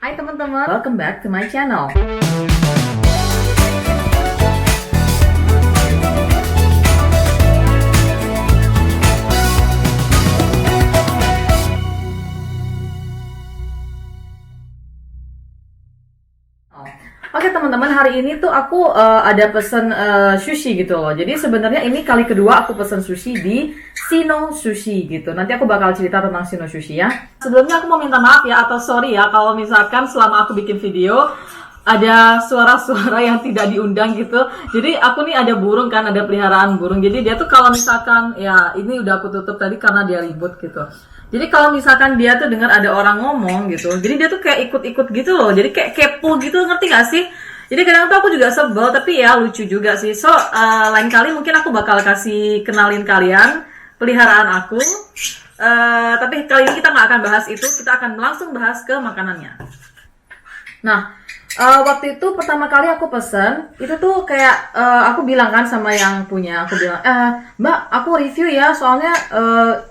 Hai teman-teman, welcome back to my channel. Oke teman-teman, hari ini tuh aku ada pesen sushi gitu loh. Jadi sebenarnya ini kali kedua aku pesen sushi di Shino Sushi gitu. Nanti aku bakal cerita tentang Shino Sushi ya. Sebelumnya aku mau minta maaf ya, atau sorry ya kalau misalkan selama aku bikin video ada suara-suara yang tidak diundang gitu. Jadi aku nih ada burung kan, ada peliharaan burung. Jadi dia tuh kalau misalkan, ya ini udah aku tutup tadi karena dia ribut gitu. Jadi kalau misalkan dia tuh dengar ada orang ngomong gitu, jadi dia tuh kayak ikut-ikut gitu loh. Jadi kayak kepo gitu, ngerti gak sih? Jadi kadang tuh aku juga sebel, tapi ya lucu juga sih. So, lain kali mungkin aku bakal kasih kenalin kalian peliharaan aku. Tapi kali ini kita nggak akan bahas itu, kita akan langsung bahas ke makanannya. Nah, waktu itu pertama kali aku pesen, itu tuh kayak aku bilang kan sama yang punya, aku bilang, Mbak, aku review ya, soalnya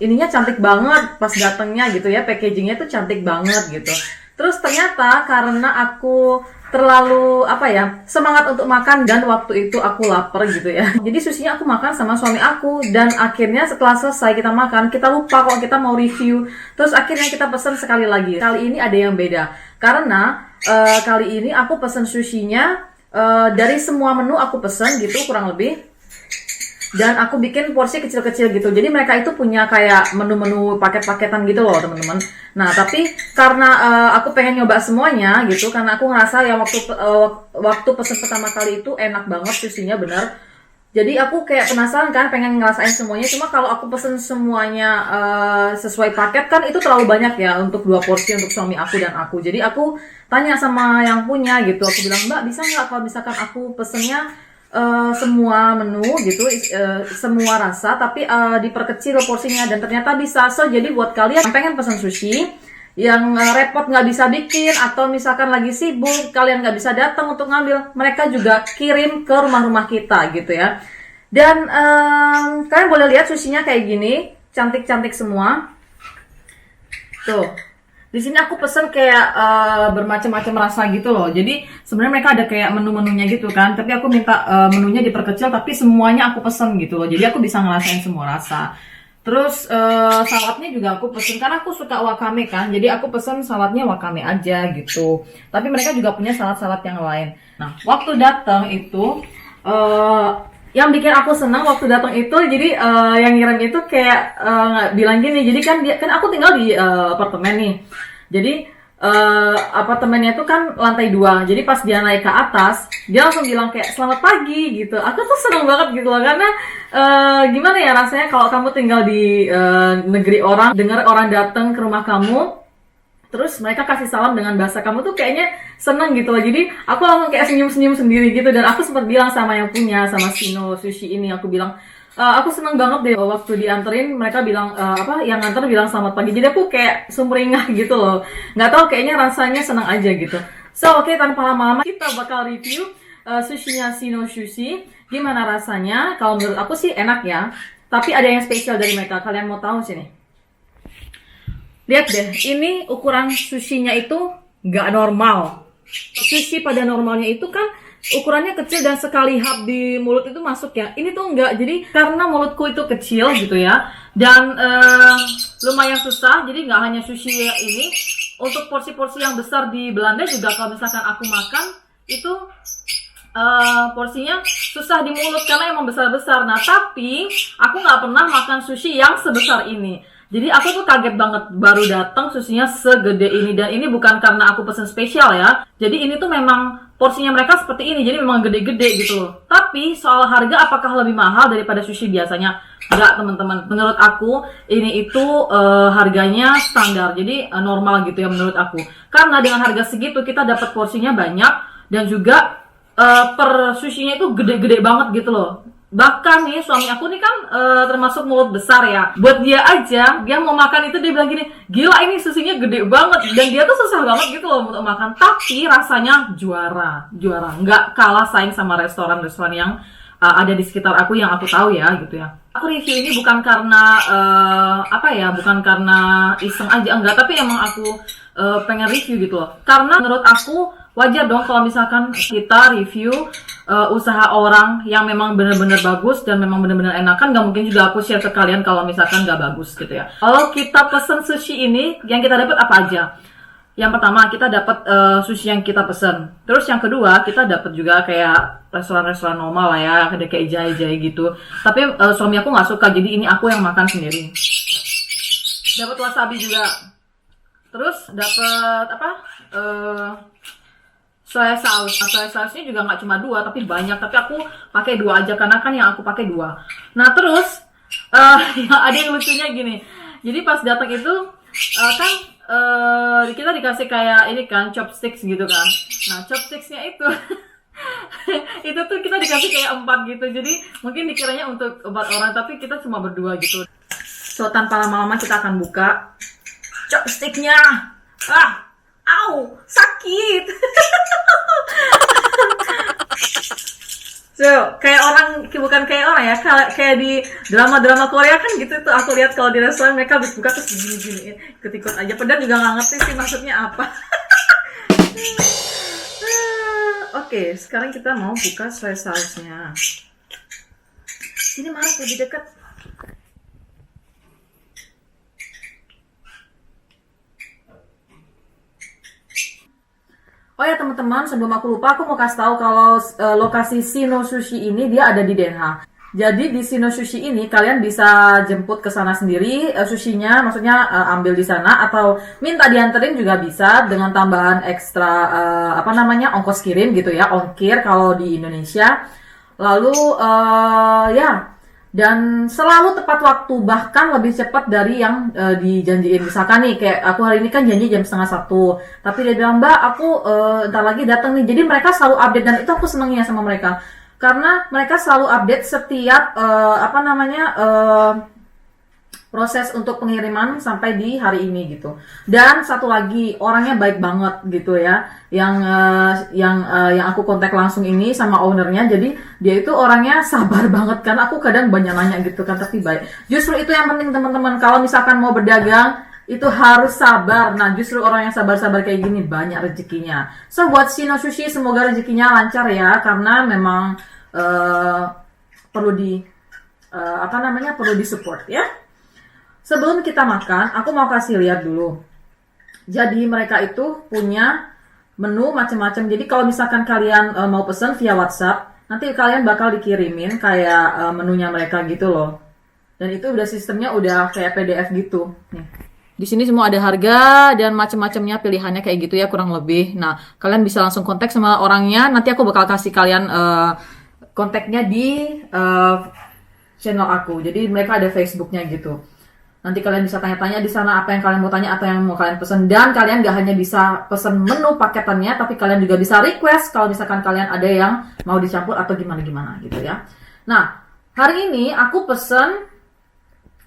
ininya cantik banget pas datangnya gitu ya, packagingnya tuh cantik banget gitu. Terus ternyata karena aku terlalu semangat untuk makan dan waktu itu aku lapar gitu ya. Jadi sushinya aku makan sama suami aku dan akhirnya setelah selesai kita makan, kita lupa kalau kita mau review. Terus akhirnya kita pesen sekali lagi. Kali ini ada yang beda karena kali ini aku pesen sushinya dari semua menu aku pesen gitu kurang lebih. Dan aku bikin porsi kecil-kecil gitu. Jadi mereka itu punya kayak menu-menu paket-paketan gitu loh teman-teman. Nah tapi karena aku pengen nyoba semuanya gitu, karena aku ngerasa ya waktu pesen pertama kali itu enak banget sushinya bener. Jadi aku kayak penasaran kan, pengen ngerasain semuanya. Cuma kalau aku pesen semuanya sesuai paket kan itu terlalu banyak ya untuk 2 porsi untuk suami aku dan aku. Jadi aku tanya sama yang punya gitu. Aku bilang, Mbak bisa nggak kalau misalkan aku pesennya semua menu gitu, semua rasa, tapi diperkecil porsinya, dan ternyata bisa. So jadi buat kalian yang pengen pesan sushi, yang repot nggak bisa bikin, atau misalkan lagi sibuk, kalian nggak bisa datang untuk ngambil, mereka juga kirim ke rumah-rumah kita gitu ya. Dan kalian boleh lihat sushinya kayak gini, cantik-cantik semua. Tuh. Di sini aku pesen kayak bermacam-macam rasa gitu loh. Jadi sebenarnya mereka ada kayak menu-menunya gitu kan. Tapi aku minta menunya diperkecil, tapi semuanya aku pesen gitu loh. Jadi aku bisa ngerasain semua rasa. Terus saladnya juga aku pesen karena aku suka wakame kan. Jadi aku pesen saladnya wakame aja gitu. Tapi mereka juga punya salad-salad yang lain. Nah, waktu datang itu yang bikin aku senang waktu datang itu, jadi yang ngirim itu kayak bilang gini. Jadi kan aku tinggal di apartemen nih. Jadi apartemennya itu kan lantai 2. Jadi pas dia naik ke atas, dia langsung bilang kayak selamat pagi gitu. Aku tuh senang banget gitu loh, karena gimana ya rasanya kalau kamu tinggal di negeri orang, dengar orang datang ke rumah kamu, terus mereka kasih salam dengan bahasa kamu, tuh kayaknya seneng gitu loh. Jadi aku langsung kayak senyum-senyum sendiri gitu. Dan aku sempat bilang sama yang punya, sama Shino Sushi ini, aku bilang aku seneng banget deh waktu dianterin, mereka bilang yang nganter bilang selamat pagi. Jadi aku kayak sumringah gitu loh, nggak tahu, kayaknya rasanya seneng aja gitu. So oke, tanpa lama-lama kita bakal review sushinya Shino Sushi. Gimana rasanya? Kalau menurut aku sih enak ya, tapi ada yang spesial dari mereka. Kalian mau tahu sini? Lihat deh, ini ukuran sushinya itu nggak normal. Sushi pada normalnya itu kan ukurannya kecil dan sekali hap di mulut itu masuk ya. Ini tuh nggak, jadi karena mulutku itu kecil gitu ya, dan lumayan susah. Jadi nggak hanya sushi ini, untuk porsi-porsi yang besar di Belanda juga kalau misalkan aku makan itu porsinya susah di mulut karena emang besar-besar. Nah tapi aku nggak pernah makan sushi yang sebesar ini. Jadi aku tuh kaget banget baru datang sushinya segede ini. Dan ini bukan karena aku pesen spesial ya. Jadi ini tuh memang porsinya mereka seperti ini. Jadi memang gede-gede gitu loh. Tapi soal harga, apakah lebih mahal daripada sushi biasanya? Enggak teman-teman. Menurut aku ini itu harganya standar. Jadi normal gitu ya menurut aku. Karena dengan harga segitu kita dapat porsinya banyak. Dan juga per sushinya itu gede-gede banget gitu loh. Bahkan nih suami aku nih kan termasuk mulut besar ya. Buat dia aja, dia mau makan itu dia bilang gini, gila ini susinya gede banget. Dan dia tuh susah banget gitu loh untuk makan. Tapi rasanya juara. Nggak kalah saing sama restoran-restoran yang ada di sekitar aku yang aku tahu ya gitu ya. Aku review ini bukan karena bukan karena iseng aja, enggak, tapi emang aku pengen review gitu loh. Karena menurut aku wajar dong kalau misalkan kita review usaha orang yang memang benar-benar bagus dan memang benar-benar enak. Kan nggak mungkin juga aku share ke kalian kalau misalkan nggak bagus gitu ya. Kalau kita pesen sushi ini, yang kita dapat apa aja? Yang pertama, kita dapat sushi yang kita pesen. Terus yang kedua, kita dapat juga kayak restoran-restoran normal lah ya, ada kayak jai-jai gitu. Tapi suami aku nggak suka, jadi ini aku yang makan sendiri. Dapat wasabi juga. Terus dapat soya sauce. Nah, soya sauce-nya juga nggak cuma 2, tapi banyak. Tapi aku pakai 2 aja, karena kan yang aku pakai 2. Nah, terus ada yang lucunya gini. Jadi pas datang itu kita dikasih kayak ini kan, chopsticks gitu kan. Nah, chopsticksnya itu itu tuh kita dikasih kayak 4 gitu. Jadi mungkin dikiranya untuk 4 orang, tapi kita cuma berdua gitu. So, tanpa lama-lama kita akan buka chopsticknya. Au, sakit. So, bukan kayak orang ya, kayak di drama-drama Korea kan gitu tuh. Aku lihat kalau di restoran mereka habis buka terus gini-gini, ikut-ikut aja. Padahal juga nggak ngerti sih maksudnya apa. Oke, sekarang kita mau buka soy sauce-nya. Sini Mark, lebih dekat. Oh ya teman-teman, sebelum aku lupa, aku mau kasih tahu kalau lokasi Sino Sushi ini dia ada di Den Haag. Jadi di Sino Sushi ini kalian bisa jemput ke sana sendiri sushinya, maksudnya ambil di sana atau minta dianterin juga bisa dengan tambahan ekstra ongkos kirim gitu ya, ongkir kalau di Indonesia. Lalu dan selalu tepat waktu, bahkan lebih cepat dari yang dijanjiin. Misalkan nih, kayak aku hari ini kan janji jam 12:30, tapi dia bilang, Mbak, aku ntar lagi datang nih. Jadi mereka selalu update, dan itu aku senengnya sama mereka, karena mereka selalu update setiap proses untuk pengiriman sampai di hari ini gitu. Dan satu lagi, orangnya baik banget gitu ya, yang aku kontak langsung ini sama ownernya. Jadi dia itu orangnya sabar banget kan. Aku kadang banyak nanya gitu kan, tapi baik. Justru itu yang penting teman-teman, kalau misalkan mau berdagang itu harus sabar. Nah, justru orang yang sabar-sabar kayak gini banyak rezekinya. So buat Sino Sushi, semoga rezekinya lancar ya, karena memang perlu di support ya. Sebelum kita makan, aku mau kasih lihat dulu. Jadi mereka itu punya menu macam-macam. Jadi kalau misalkan kalian mau pesan via WhatsApp, nanti kalian bakal dikirimin kayak menunya mereka gitu loh. Dan itu udah sistemnya udah kayak PDF gitu. Nih. Di sini semua ada harga dan macam-macamnya, pilihannya kayak gitu ya kurang lebih. Nah, kalian bisa langsung kontak sama orangnya. Nanti aku bakal kasih kalian kontaknya di channel aku. Jadi mereka ada Facebooknya gitu. Nanti kalian bisa tanya-tanya di sana apa yang kalian mau tanya atau yang mau kalian pesen. Dan kalian gak hanya bisa pesen menu paketannya, tapi kalian juga bisa request kalau misalkan kalian ada yang mau dicampur atau gimana-gimana gitu ya. Nah, hari ini aku pesen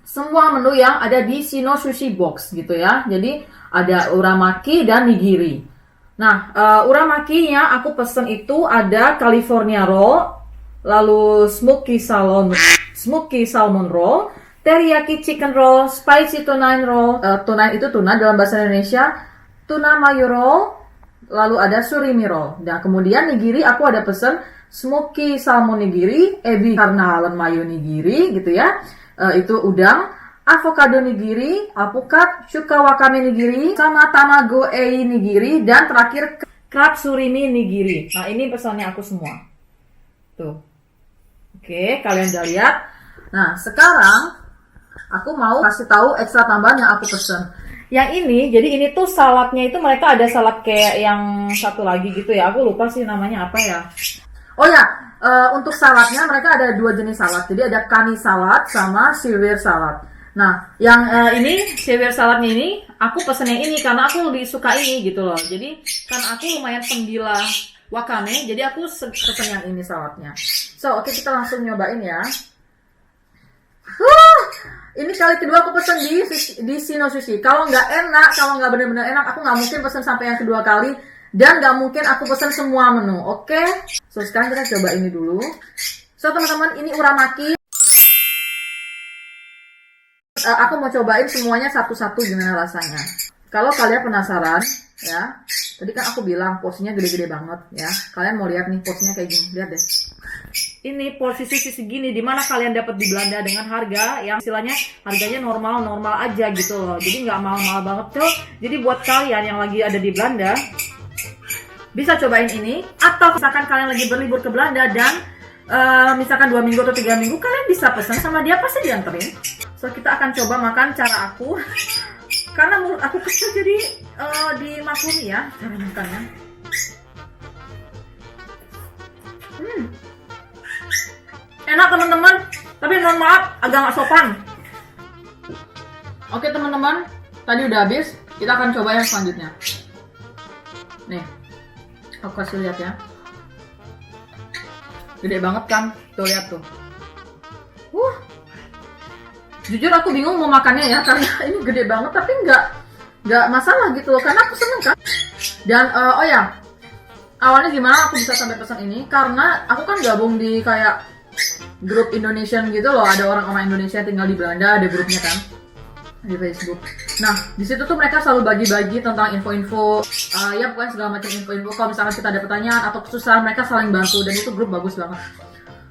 semua menu yang ada di Sino Sushi Box gitu ya. Jadi ada uramaki dan nigiri. Nah, uramakinya aku pesen itu ada California Roll, lalu smoky salmon roll, teriyaki chicken roll, spicy tuna roll. Tuna itu tuna dalam bahasa Indonesia, tuna mayo roll, lalu ada surimi roll. Dan kemudian nigiri aku ada pesen smoky salmon nigiri, ebi karena halen mayo nigiri gitu ya. Itu udang, avocado nigiri, alpukat, shuka wakame nigiri, sama tamago ei nigiri, dan terakhir crab surimi nigiri. Nah, ini pesannya aku semua. Tuh. Oke, kalian udah lihat. Nah, sekarang aku mau kasih tahu ekstra tambahan yang aku pesen. Yang ini, jadi ini tuh saladnya itu mereka ada salad kayak yang satu lagi gitu ya. Aku lupa sih namanya apa ya. Oh ya, untuk saladnya mereka ada 2 jenis salad. Jadi ada kani salad sama seaweed salad. Nah, yang ini seaweed saladnya ini aku pesen yang ini karena aku lebih suka ini gitu loh. Jadi karena aku lumayan penggila wakame, jadi aku pesen yang ini saladnya. So, oke, kita langsung nyobain ya. Ini kali kedua aku pesen di Sino Sushi. Kalau nggak enak, kalau nggak benar-benar enak, aku nggak mungkin pesen sampai yang kedua kali. Dan nggak mungkin aku pesen semua menu, oke? So, sekarang kita coba ini dulu. So teman-teman, ini uramaki. Aku mau cobain semuanya satu-satu gimana rasanya. Kalau kalian penasaran, ya, tadi kan aku bilang porsinya gede-gede banget, ya. Kalian mau lihat nih porsinya kayak gini, lihat deh. Ini porsi sushi segini, dimana kalian dapat di Belanda dengan harga yang istilahnya harganya normal-normal aja gitu loh. Jadi nggak mahal-mahal banget tuh. Jadi buat kalian yang lagi ada di Belanda, bisa cobain ini. Atau misalkan kalian lagi berlibur ke Belanda dan misalkan 2 minggu atau 3 minggu, kalian bisa pesan sama dia, pasti dianterin. So kita akan coba makan cara aku. Karena mulut aku kecil jadi dimaklumi ya cara makannya. Enak teman-teman, tapi mohon maaf agak nggak sopan. Oke teman-teman, tadi udah habis, kita akan coba yang selanjutnya. Nih, aku kasih lihat ya. Gede banget kan, tuh lihat tuh. Jujur aku bingung mau makannya ya, karena ini gede banget, tapi nggak masalah gitu loh, karena aku seneng kan. Dan oh ya, awalnya gimana aku bisa sampai pesan ini, karena aku kan gabung di kayak grup Indonesian gitu loh, ada orang-orang Indonesia yang tinggal di Belanda, ada grupnya kan di Facebook. Nah di situ tuh mereka selalu bagi-bagi tentang info-info, ya pokoknya segala macam info-info. Kalau misalnya kita ada pertanyaan atau kesusahan, mereka saling bantu, dan itu grup bagus banget.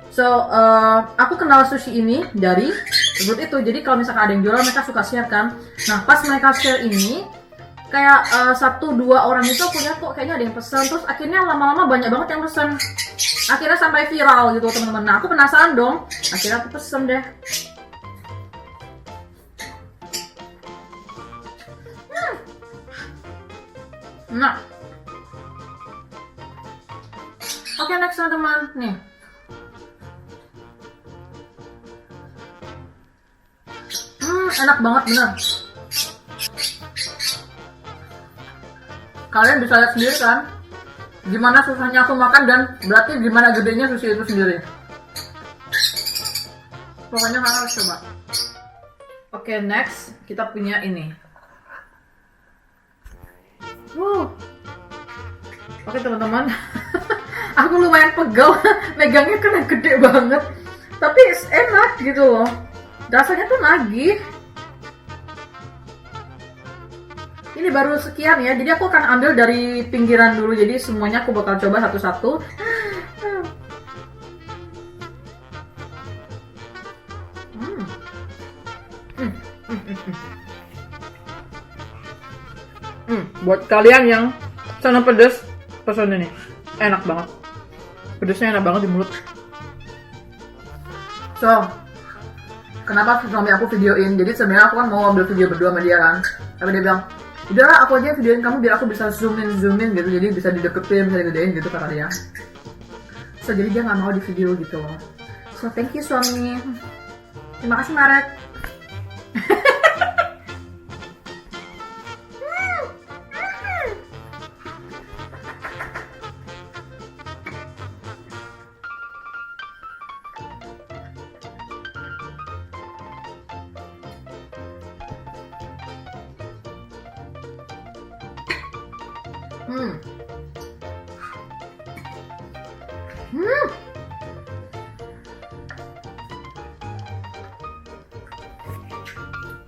So, aku kenal sushi ini dari grup itu. Jadi kalau misalkan ada yang jual, mereka suka share kan. Nah, pas mereka share ini, kayak 1-2 orang itu aku lihat kok kayaknya ada yang pesan. Terus akhirnya lama-lama banyak banget yang pesan. Akhirnya sampai viral gitu teman-teman. Nah, aku penasaran dong. Akhirnya aku pesen deh. Nah. Oke, next teman-teman. Nih. Enak banget bener. Kalian bisa lihat sendiri kan gimana susahnya aku makan, dan berarti gimana gedenya sushi itu sendiri. Pokoknya kalian harus coba. Oke, next kita punya ini. Oke teman-teman, aku lumayan pegel megangnya karena gede banget, tapi enak gitu loh. Rasanya tuh nagih. Ini baru sekian ya, jadi aku akan ambil dari pinggiran dulu, jadi semuanya aku bakal coba satu-satu. Buat kalian yang sana pedas, pesan ini, enak banget. Pedasnya enak banget di mulut. So, kenapa suami aku videoin? Jadi sebenarnya aku kan mau ambil video berdua sama dia kan, tapi dia bilang, udahlah aku aja videoin kamu biar aku bisa zoom in gitu, jadi bisa dideketin, bisa digedein gitu kata dia. So jadi dia nggak mau di video gitu loh. So thank you suami. Terima kasih Marek.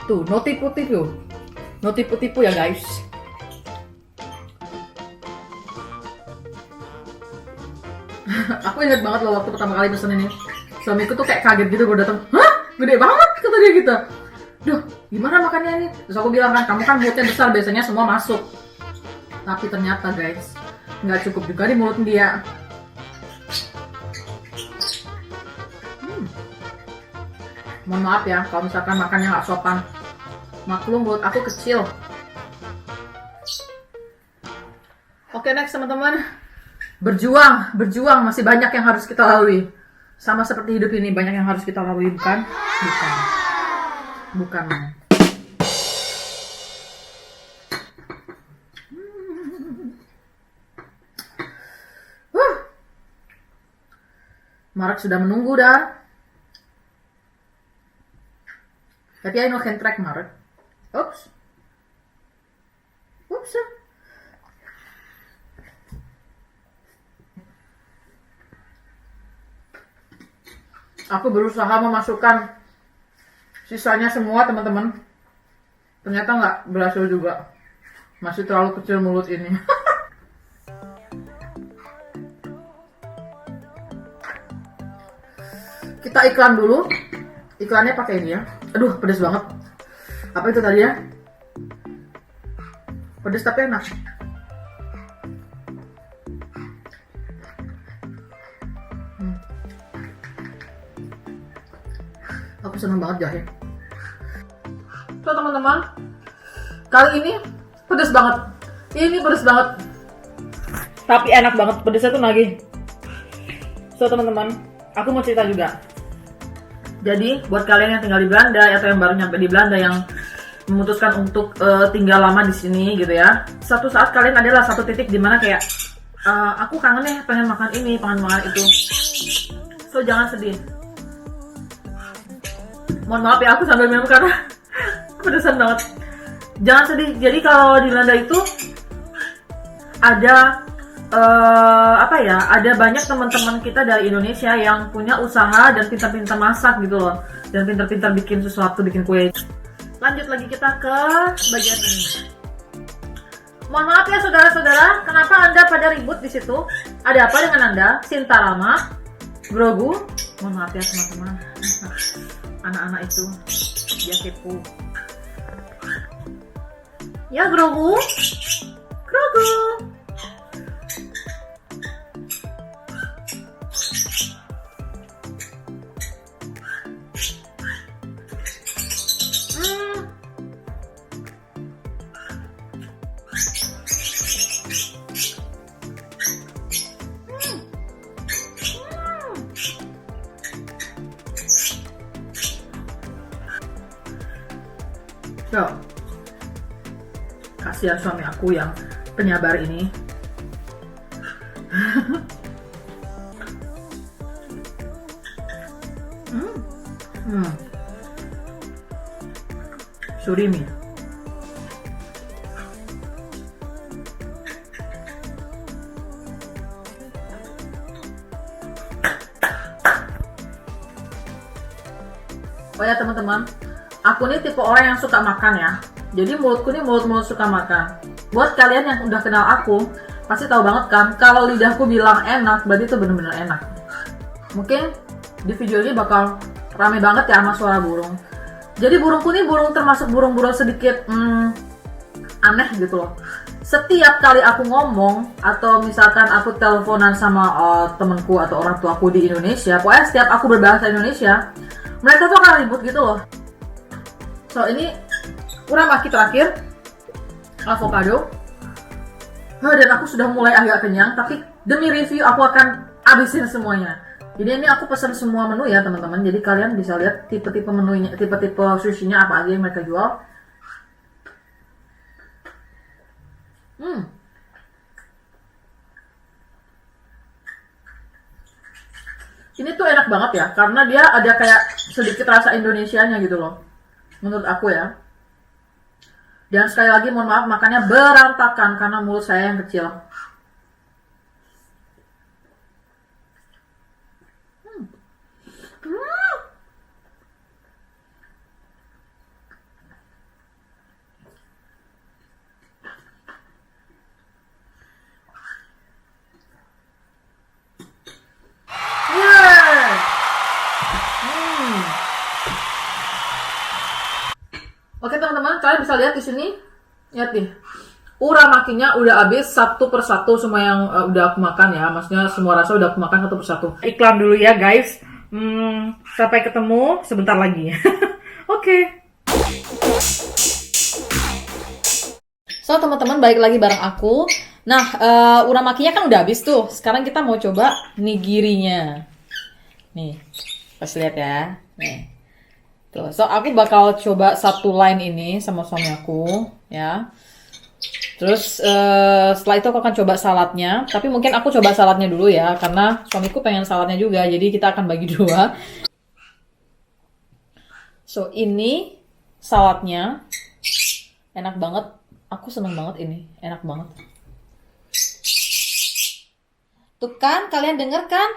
Tuh, no tipu-tipu. No tipu-tipu ya guys. Aku ingat banget loh waktu pertama kali pesen ini. Suamiku tuh kayak kaget gitu baru datang. Hah? Gede banget kata dia gitu. Duh, gimana makannya ini? Terus aku bilang kan, kamu kan mulutnya besar, biasanya semua masuk. Tapi ternyata guys, nggak cukup juga di mulut dia. Mohon maaf ya kalau misalkan makannya nggak sopan. Maklum mulut aku kecil. Oke, next teman-teman. Berjuang masih banyak yang harus kita lalui. Sama seperti hidup ini, banyak yang harus kita lalui, bukan? Bukan. Marek sudah menunggu dah. Tapi I nog geen trek, Marek. Oeps. Aku berusaha memasukkan sisanya semua teman-teman. Ternyata nggak berhasil juga. Masih terlalu kecil mulut ini. Kita iklan dulu. Iklannya pakai ini ya. Aduh, pedes banget. Apa itu tadi ya? Pedes tapi enak. Aku seneng banget jahe. So teman-teman, kali ini pedes banget. Ini pedes banget. Tapi enak banget, pedesnya tuh nagih. So teman-teman, aku mau cerita juga. Jadi buat kalian yang tinggal di Belanda atau yang baru nyampe di Belanda yang memutuskan untuk tinggal lama di sini gitu ya. Satu saat kalian adalah satu titik di mana kayak aku kangen nih, pengen makan ini, pengen makan itu. So jangan sedih. Mohon maaf ya aku sambil minum karena pedesan banget. Jangan sedih. Jadi kalau di Belanda itu ada ada banyak teman-teman kita dari Indonesia yang punya usaha dan pintar-pintar masak gitu loh, dan pintar-pintar bikin sesuatu, bikin kue. Lanjut lagi kita ke bagian ini. Mohon maaf ya saudara-saudara, kenapa Anda pada ribut di situ? Ada apa dengan Anda? Sintarama, Grogu. Mohon maaf ya teman-teman. Anak-anak itu dia kepo. Ya Grogu. Grogu. So, kasihan suami aku yang penyabar ini. Surimi. Oh ya teman-teman, aku nih tipe orang yang suka makan ya. Jadi mulutku nih mulut suka makan. Buat kalian yang udah kenal aku, pasti tahu banget kan, kalau lidahku bilang enak, berarti itu bener-bener enak. Mungkin di video ini bakal rame banget ya sama suara burung. Jadi burungku nih termasuk burung-burung sedikit aneh gitu loh. Setiap kali aku ngomong atau misalkan aku teleponan sama temenku atau orang tuaku di Indonesia, pokoknya setiap aku berbahasa Indonesia, mereka tuh akan ribut gitu loh. So ini uramaki terakhir, avocado. Dan aku sudah mulai agak kenyang, tapi demi review aku akan habisin semuanya. Jadi ini aku pesan semua menu ya teman-teman. Jadi kalian bisa lihat tipe-tipe menunya, tipe-tipe sushinya apa aja yang mereka jual. Ini tuh enak banget ya, karena dia ada kayak sedikit rasa Indonesianya gitu loh, menurut aku ya. Dan sekali lagi mohon maaf makannya berantakan karena mulut saya yang kecil. Oke teman-teman, kalian bisa lihat di sini. Lihat nih. Uramakinya udah habis satu persatu semua yang udah aku makan ya. Maksudnya semua rasa udah aku makan satu persatu. Iklan dulu ya guys. Sampai ketemu sebentar lagi. Oke. So teman-teman, balik lagi bareng aku. Nah, uramakinya kan udah habis tuh. Sekarang kita mau coba nigirinya. Nih, pas lihat ya. Nih. Tuh, so aku bakal coba satu line ini sama suami aku, ya. Terus setelah itu aku akan coba saladnya. Tapi mungkin aku coba saladnya dulu ya, karena suamiku pengen saladnya juga. Jadi kita akan bagi dua. So ini saladnya enak banget. Aku seneng banget ini, enak banget. Tuh kan, kalian denger kan?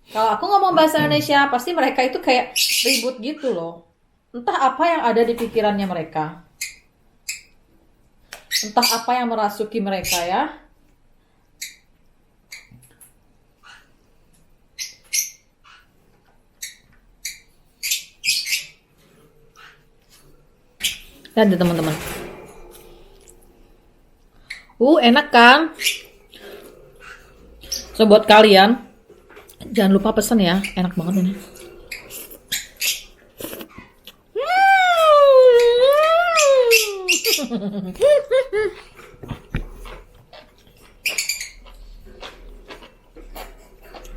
Kalau aku ngomong bahasa Indonesia, pasti mereka itu kayak ribut gitu loh. Entah apa yang ada di pikirannya mereka. Entah apa yang merasuki mereka ya. Lihat deh teman-teman. Enak kan? So buat kalian, jangan lupa pesen ya. Enak banget ini.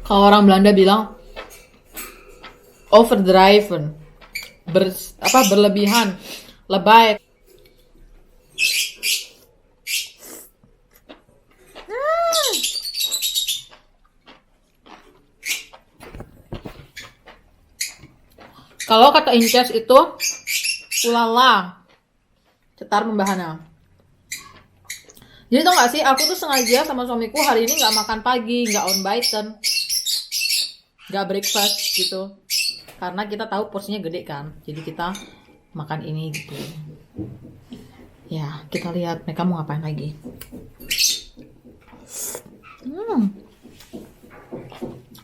Kalau orang Belanda bilang overdriven, berlebihan, lebay. Kalau kata Inces itu ulala, cetar membahana. Jadi tau gak sih, aku tuh sengaja sama suamiku hari ini gak makan pagi, gak on Biden, gak breakfast gitu. Karena kita tahu porsinya gede kan, jadi kita makan ini gitu. Ya, kita lihat mereka mau ngapain lagi.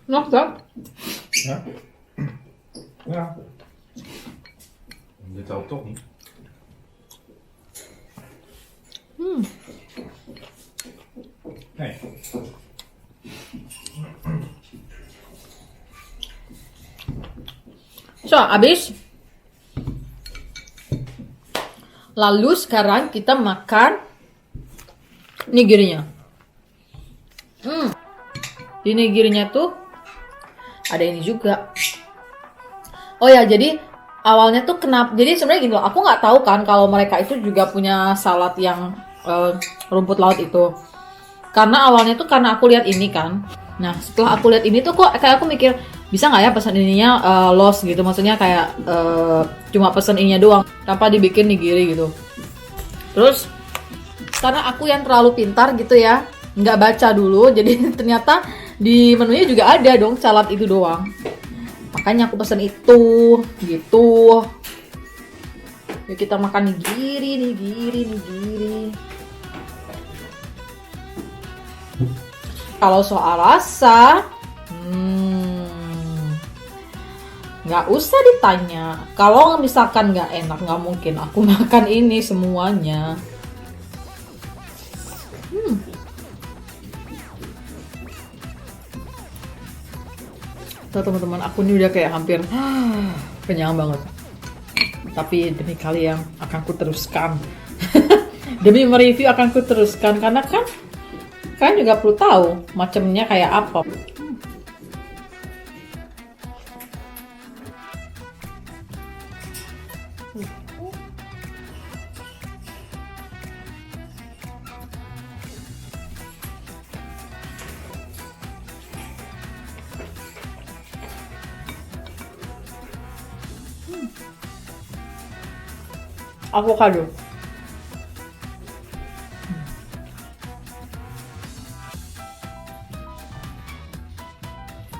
Enak kan? Ja. Ja. Dit helpt toch niet? Nee. So, habis. Lalu sekarang kita makan nigirinya. Di nigirinya tuh ada ini juga. Oh ya, jadi awalnya tuh kenapa? Jadi sebenarnya gini loh, aku nggak tahu kan kalau mereka itu juga punya salad yang rumput laut itu. Karena awalnya tuh karena aku lihat ini kan. Nah, setelah aku lihat ini tuh kok kayak aku mikir bisa nggak ya pesan ininya lost gitu, maksudnya kayak cuma pesan ininya doang tanpa dibikin nigiri gitu. Terus karena aku yang terlalu pintar gitu ya, nggak baca dulu, jadi ternyata di menunya juga ada dong salad itu doang. Makanya aku pesan itu gitu. Yuk kita makan nigiri. Kalau soal rasa, nggak usah ditanya. Kalau misalkan nggak enak, nggak mungkin aku makan ini semuanya. Tuh teman-teman, aku ini udah kayak hampir kenyang banget. Tapi demi kalian akan ku teruskan. Demi mereview akan ku teruskan karena kan kalian juga perlu tahu macamnya kayak apa. Avocado.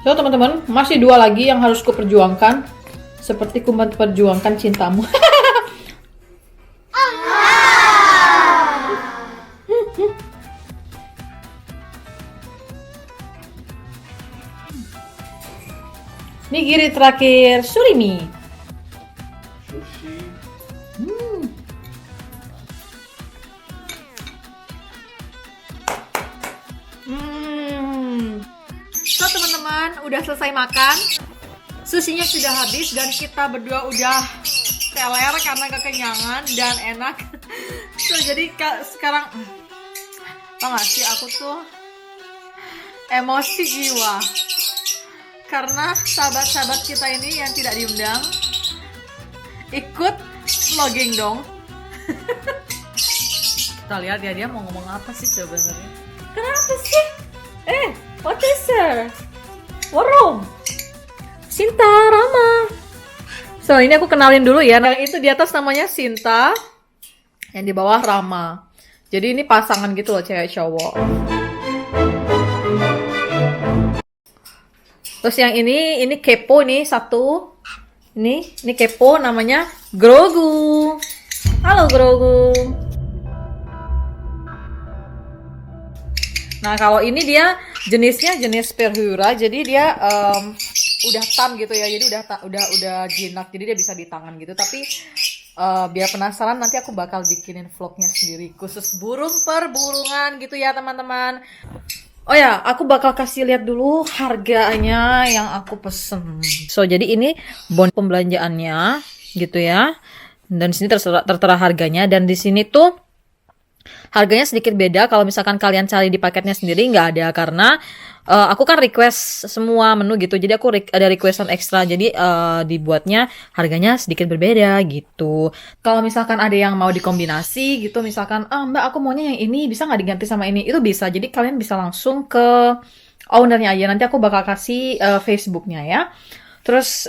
So teman-teman, masih 2 lagi yang harus kuperjuangkan, seperti ku memperjuangkan cintamu. Nigiri terakhir, surimi. Sushi. So teman-teman, udah selesai makan. Sushinya sudah habis dan kita berdua udah teler karena kekenyangan dan enak. So jadi sekarang tau gak sih, aku tuh emosi jiwa karena sahabat-sahabat kita ini yang tidak diundang ikut vlogging dong. Kita lihat ya dia mau ngomong apa sih sebenarnya. Kenapa sih? What is her? What wrong? Sinta, Rama. So ini aku kenalin dulu ya. Nah itu di atas namanya Sinta, yang di bawah Rama. Jadi ini pasangan gitu loh, cewek cowok. So Terus yang ini kepo nih satu. Ini kepo namanya Grogu. Halo Grogu. Nah, kalau ini dia jenisnya jenis Perhura, jadi dia udah tam gitu ya. Jadi udah jinak, jadi dia bisa di tangan gitu. Tapi biar penasaran nanti aku bakal bikinin vlognya sendiri khusus burung perburungan gitu ya, teman-teman. Oh ya, aku bakal kasih lihat dulu harganya yang aku pesen. So, jadi ini bon pembelanjaannya gitu ya. Dan di sini tertera harganya, dan di sini tuh harganya sedikit beda. Kalau misalkan kalian cari di paketnya sendiri nggak ada, karena aku kan request semua menu gitu. Jadi aku ada requestan ekstra. Jadi dibuatnya harganya sedikit berbeda gitu. Kalau misalkan ada yang mau dikombinasi gitu, misalkan Mbak aku maunya yang ini, bisa nggak diganti sama ini? Itu bisa. Jadi kalian bisa langsung ke ownernya aja. Nanti aku bakal kasih Facebooknya ya. Terus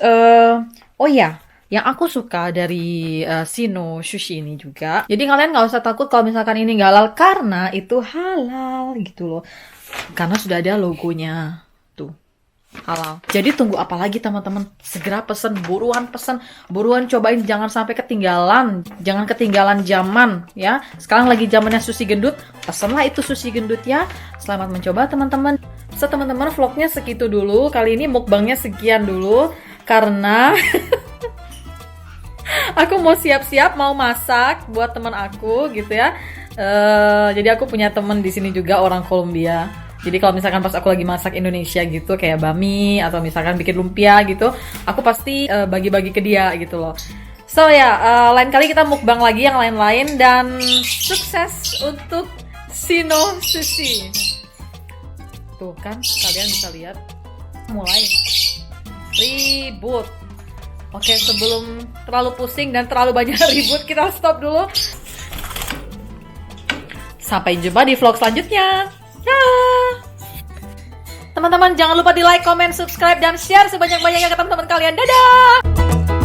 oh ya, yang aku suka dari Sino Sushi ini juga, jadi kalian nggak usah takut kalau misalkan ini nggak halal, karena itu halal gitu loh. Karena sudah ada logonya tuh, halal. Jadi tunggu apa lagi teman-teman? Segera pesen, buruan cobain, jangan sampai ketinggalan, jangan ketinggalan zaman ya. Sekarang lagi zamannya sushi gendut, pesenlah itu sushi gendut ya. Selamat mencoba teman-teman. So teman-teman, vlognya segitu dulu. Kali ini mukbangnya sekian dulu karena aku mau siap-siap mau masak buat teman aku gitu ya. Jadi aku punya teman di sini juga orang Kolombia. Jadi kalau misalkan pas aku lagi masak Indonesia gitu kayak bami atau misalkan bikin lumpia gitu, aku pasti bagi-bagi ke dia gitu loh. So ya, lain kali kita mukbang lagi yang lain-lain, dan sukses untuk Sino Sushi. Tuh kan, kalian bisa lihat mulai ribut. Oke, sebelum terlalu pusing dan terlalu banyak ribut, kita stop dulu. Sampai jumpa di vlog selanjutnya. Dah. Teman-teman jangan lupa di like, comment, subscribe, dan share sebanyak-banyaknya ke teman-teman kalian. Dadah!